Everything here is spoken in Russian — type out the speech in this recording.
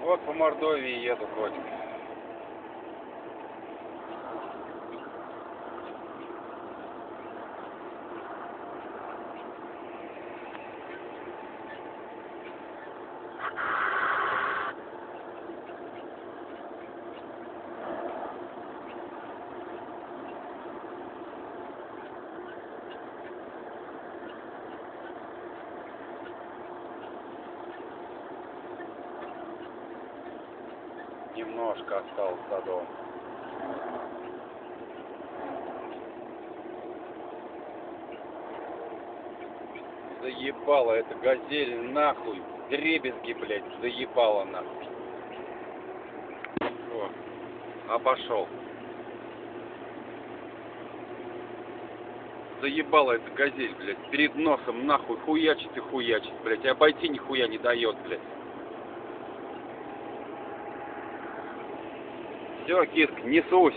Вот по Мордовии еду, котик. Немножко осталось до дома. Заебала эта газель, нахуй. Дребезги, блядь, заебала нахуй. О, пошел. Заебала эта газель, блядь, перед носом нахуй хуячит и хуячит, блядь, и обойти нихуя не дает, блядь. Все, киск, несусь.